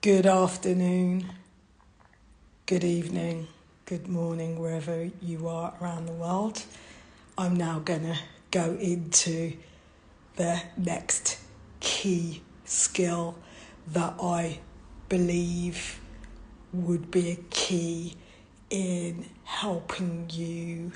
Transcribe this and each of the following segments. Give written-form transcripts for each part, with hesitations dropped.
Good afternoon, good evening, good morning, wherever you are around the world. I'm now going to go into the next key skill that I believe would be a key in helping you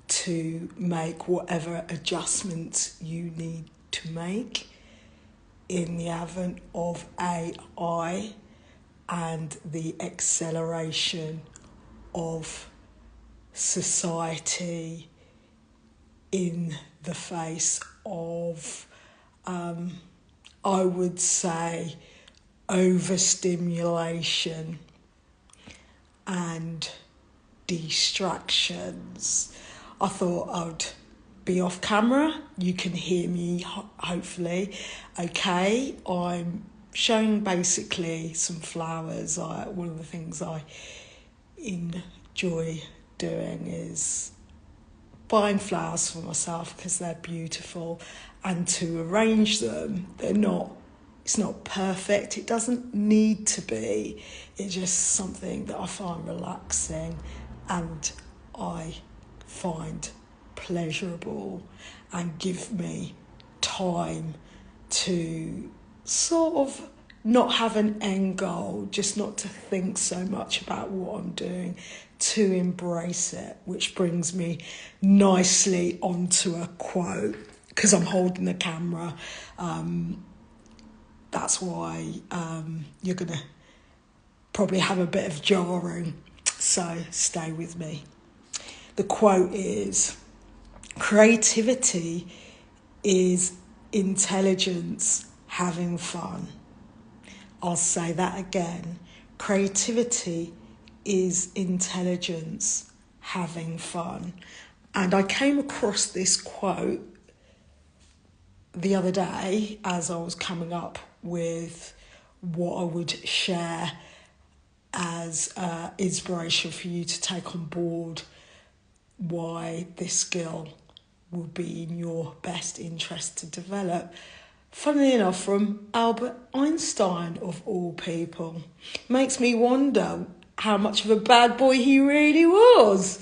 to make whatever adjustments you need to make in the advent of AI and the acceleration of society in the face of, I would say, overstimulation and distractions. I thought I'd be off camera. You can hear me, hopefully. Okay, I'm showing basically some flowers. One of the things I enjoy doing is buying flowers for myself because they're beautiful, and to arrange them. It's not perfect. It doesn't need to be. It's just something that I find relaxing and I find pleasurable and give me time to sort of not have an end goal, just not to think so much about what I'm doing, to embrace it, which brings me nicely onto a quote, because I'm holding the camera. That's why you're going to probably have a bit of jarring, so stay with me. The quote is, "Creativity is intelligence having fun." I'll say that again. Creativity is intelligence having fun. And I came across this quote the other day as I was coming up with what I would share as inspiration for you to take on board why this skill will be in your best interest to develop. Funnily enough, from Albert Einstein, of all people. Makes me wonder how much of a bad boy he really was.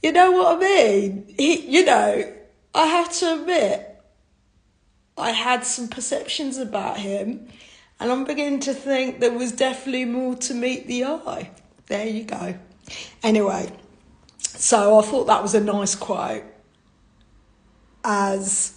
You know what I mean? I have to admit, I had some perceptions about him, and I'm beginning to think there was definitely more to meet the eye. There you go. Anyway, so I thought that was a nice quote, as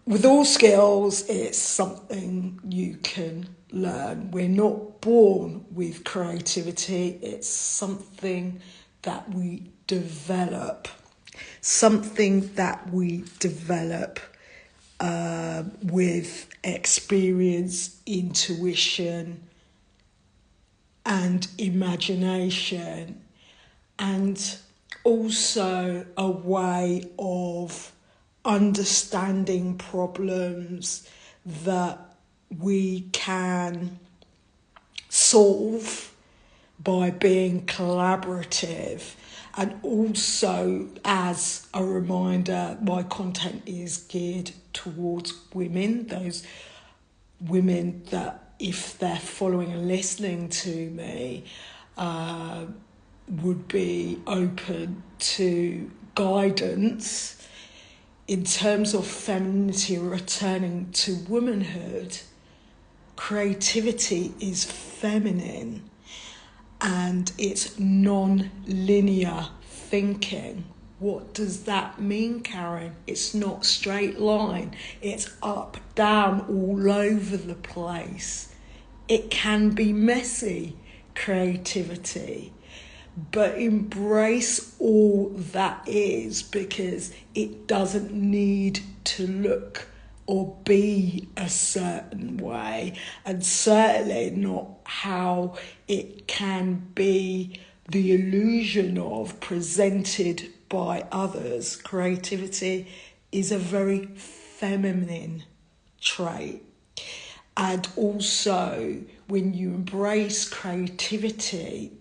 with all skills, it's something you can learn. We're not born with creativity. It's something that we develop. With experience, intuition, and imagination, and also a way of understanding problems that we can solve by being collaborative. And also, as a reminder, my content is geared towards women, those women that, if they're following and listening to me, would be open to guidance in terms of femininity returning to womanhood. Creativity is feminine and it's non-linear thinking. What does that mean, Karen? It's not straight line. It's up, down, all over the place. It can be messy, creativity. But embrace all that is, because it doesn't need to look or be a certain way, and certainly not how it can be the illusion of presented by others. Creativity is a very feminine trait. And also, when you embrace creativity,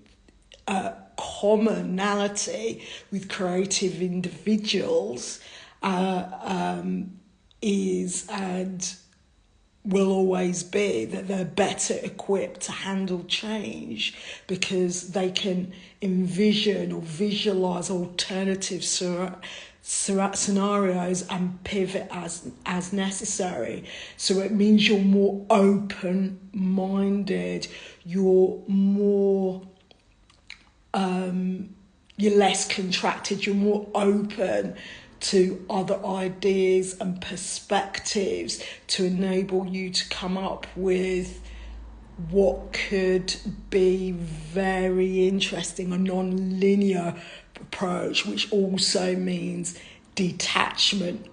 commonality with creative individuals is, and will always be that they're better equipped to handle change because they can envision or visualize alternative scenarios and pivot as necessary. So it means you're more open-minded, you're more you're less contracted, you're more open to other ideas and perspectives to enable you to come up with what could be very interesting, a non-linear approach, which also means detachment,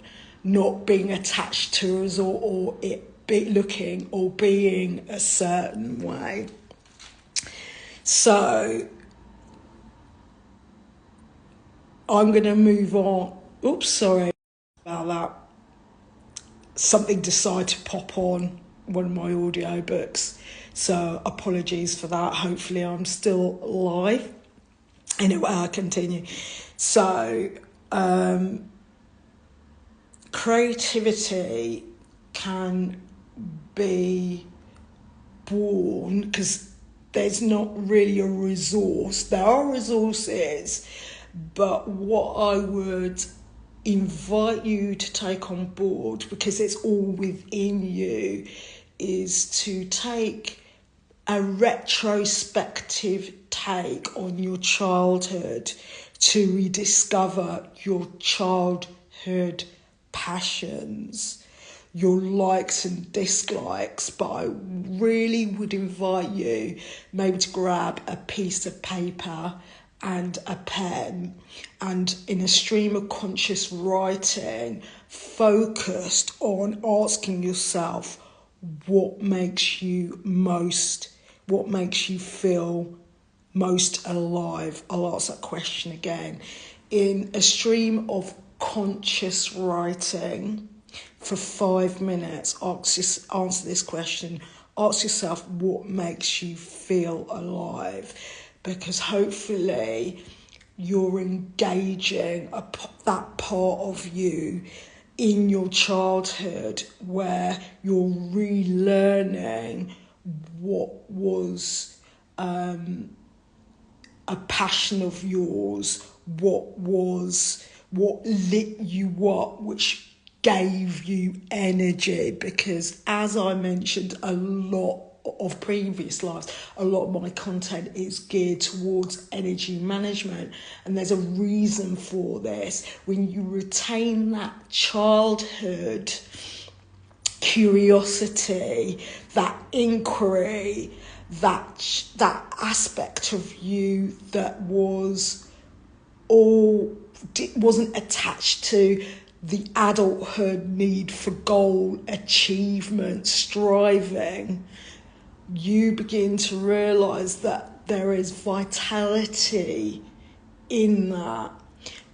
not being attached to us or it be looking or being a certain way. So I'm going to move on. Oops, sorry about that. Something decided to pop on one of my audiobooks. So apologies for that. Hopefully I'm still live. Anyway, I'll continue. So creativity can be born because there's not really a resource. There are resources, but what I would invite you to take on board, because it's all within you, is to take a retrospective take on your childhood to rediscover your childhood passions, your likes and dislikes. But I really would invite you maybe to grab a piece of paper and a pen, and in a stream of conscious writing, focused on asking yourself what makes you feel most alive. I'll ask that question again. In a stream of conscious writing for 5 minutes, answer this question. Ask yourself what makes you feel alive, because hopefully you're engaging that part of you in your childhood where you're relearning what was a passion of yours, what lit you up, which gave you energy. Because as I mentioned a lot of previous lives, a lot of my content is geared towards energy management, and there's a reason for this. When you retain that childhood curiosity, that inquiry, that aspect of you that wasn't attached to the adulthood need for goal achievement, striving, you begin to realise that there is vitality in that,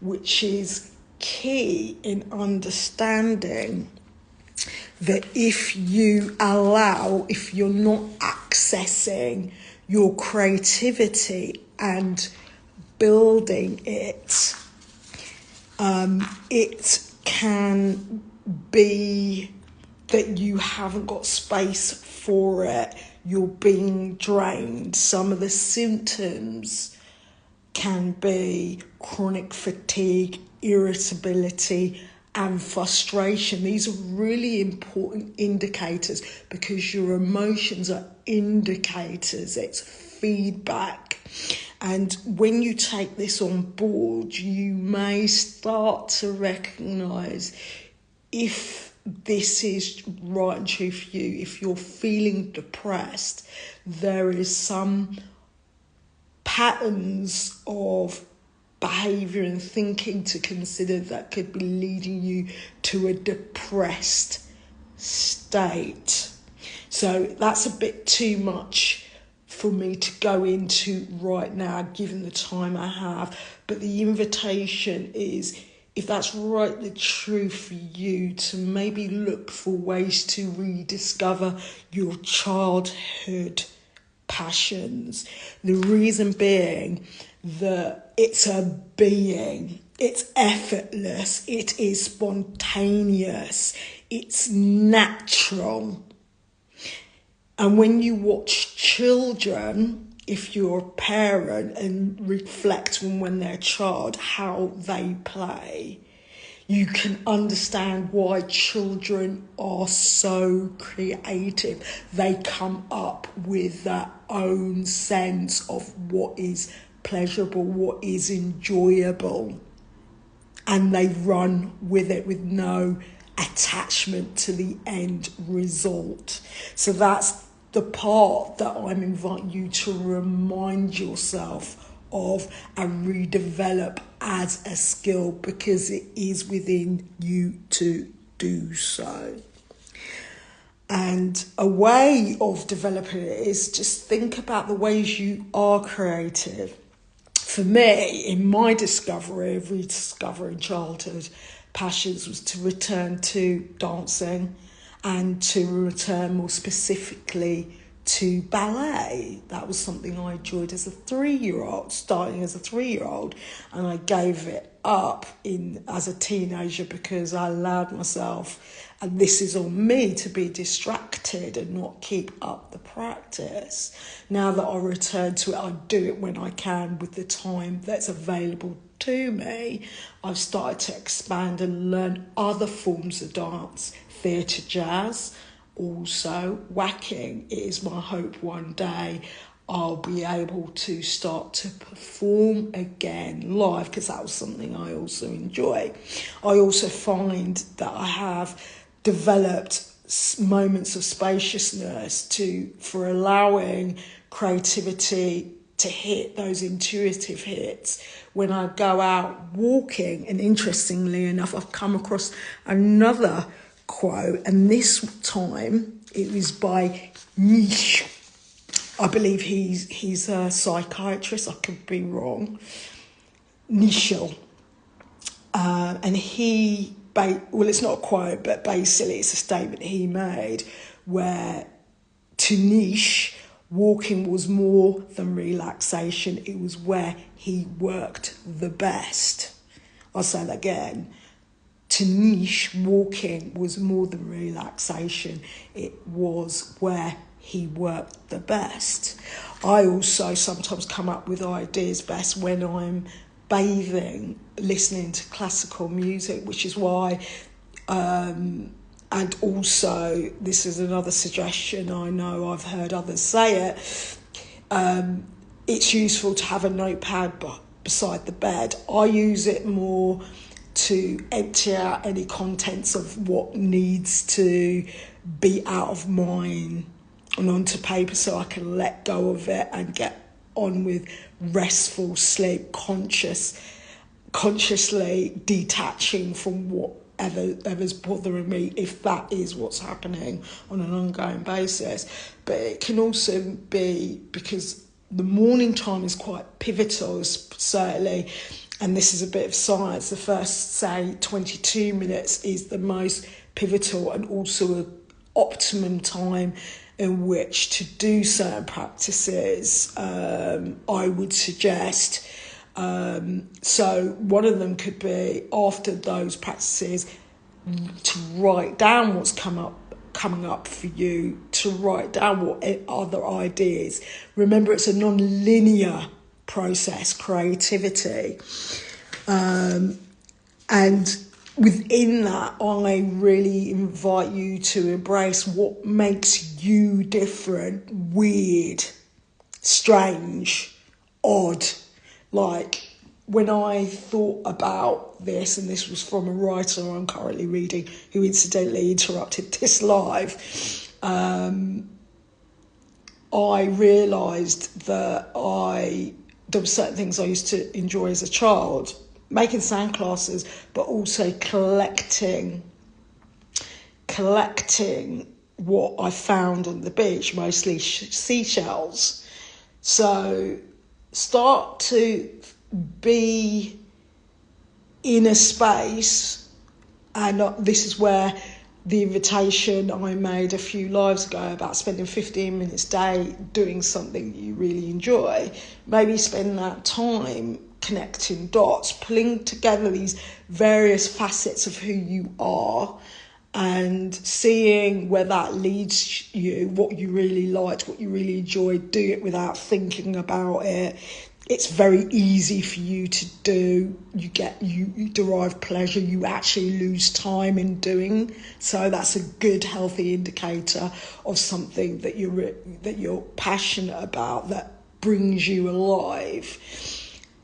which is key in understanding that if you're not accessing your creativity and building it, it can be that you haven't got space for it. You're being drained. Some of the symptoms can be chronic fatigue, irritability, and frustration. These are really important indicators, because your emotions are indicators. It's feedback. And when you take this on board, you may start to recognise if this is right and true for you. If you're feeling depressed, there is some patterns of behaviour and thinking to consider that could be leading you to a depressed state. So that's a bit too much for me to go into right now, given the time I have. But the invitation is, if that's right, the truth for you, to maybe look for ways to rediscover your childhood passions. The reason being that it's it's effortless, it is spontaneous, it's natural. And when you watch children, if you're a parent, and reflect on when they're a child, how they play, you can understand why children are so creative. They come up with their own sense of what is pleasurable, what is enjoyable, and they run with it with no attachment to the end result. So that's the part that I'm inviting you to remind yourself of and redevelop as a skill, because it is within you to do so. And a way of developing it is just think about the ways you are creative. For me, in my discovery of rediscovering childhood passions, was to return to dancing and to return more specifically to ballet. That was something I enjoyed as a 3-year-old, starting as a 3-year-old, and I gave it up as a teenager because I allowed myself, and this is on me, to be distracted and not keep up the practice. Now that I return to it, I do it when I can with the time that's available to me. I've started to expand and learn other forms of dance, theatre, jazz, also whacking. It is my hope one day I'll be able to start to perform again live, because that was something I also enjoy. I also find that I have developed moments of spaciousness for allowing creativity to hit those intuitive hits when I go out walking. And interestingly enough, I've come across another quote, and this time it was by Nietzsche. I believe he's a psychiatrist, I could be wrong. Nietzsche. And it's not a quote, but basically it's a statement he made where, to Nietzsche, walking was more than relaxation, it was where he worked the best. I'll say that again. To Nietzsche, walking was more than relaxation, it was where he worked the best. I also sometimes come up with ideas best when I'm bathing, listening to classical music, which is why, and also this is another suggestion, I know I've heard others say it, it's useful to have a notepad beside the bed. I use it more to empty out any contents of what needs to be out of mine and onto paper, so I can let go of it and get on with restful sleep, consciously detaching from whatever's bothering me, if that is what's happening on an ongoing basis. But it can also be because the morning time is quite pivotal, certainly, and this is a bit of science. The first, say, 22 minutes is the most pivotal and also an optimum time in which to do certain practices, I would suggest. So one of them could be, after those practices, to write down what's coming up for you, to write down what other ideas. Remember, it's a non-linear process, creativity. And within that, I really invite you to embrace what makes you different, weird, strange, odd. Like, when I thought about this, and this was from a writer I'm currently reading, who incidentally interrupted this live, I realised that there were certain things I used to enjoy as a child, making sound classes, but also collecting what I found on the beach, mostly seashells. So start to be in a space, and this is where the invitation I made a few lives ago about spending 15 minutes a day doing something you really enjoy. Maybe spend that time connecting dots, pulling together these various facets of who you are, and seeing where that leads you, what you really liked, what you really enjoyed, do it without thinking about it. It's very easy for you to do. You derive pleasure. You actually lose time in doing. So that's a good, healthy indicator of something that you're passionate about, that brings you alive.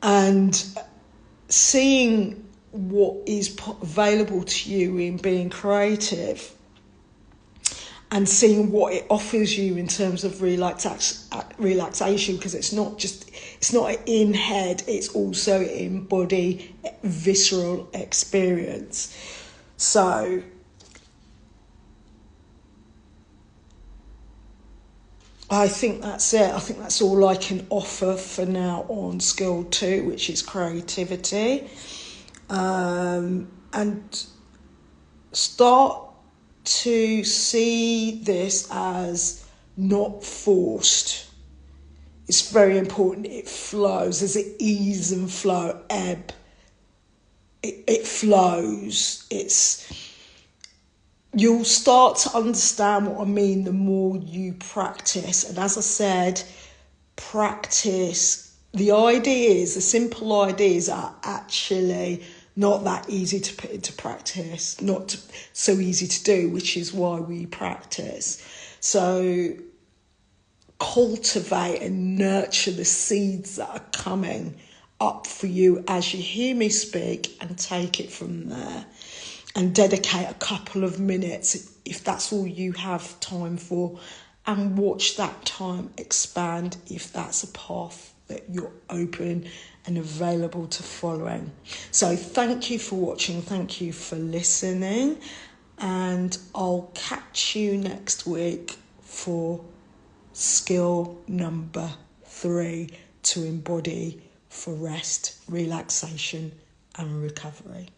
And seeing what is available to you in being creative, and seeing what it offers you in terms of relaxation, because it's not in head, it's also in body, visceral experience. So I think that's it. I think that's all I can offer for now on skill 2, which is creativity. And start to see this as not forced. It's very important. It flows. There's an ease and flow, ebb. It flows. You'll start to understand what I mean the more you practice. And as I said, practice. The simple ideas are actually not that easy to put into practice, not so easy to do, which is why we practice. So cultivate and nurture the seeds that are coming up for you as you hear me speak, and take it from there. And dedicate a couple of minutes, if that's all you have time for, and watch that time expand if that's a path that you're open and available to following. So thank you for watching, thank you for listening, and I'll catch you next week for skill number 3 to embody for rest, relaxation and recovery.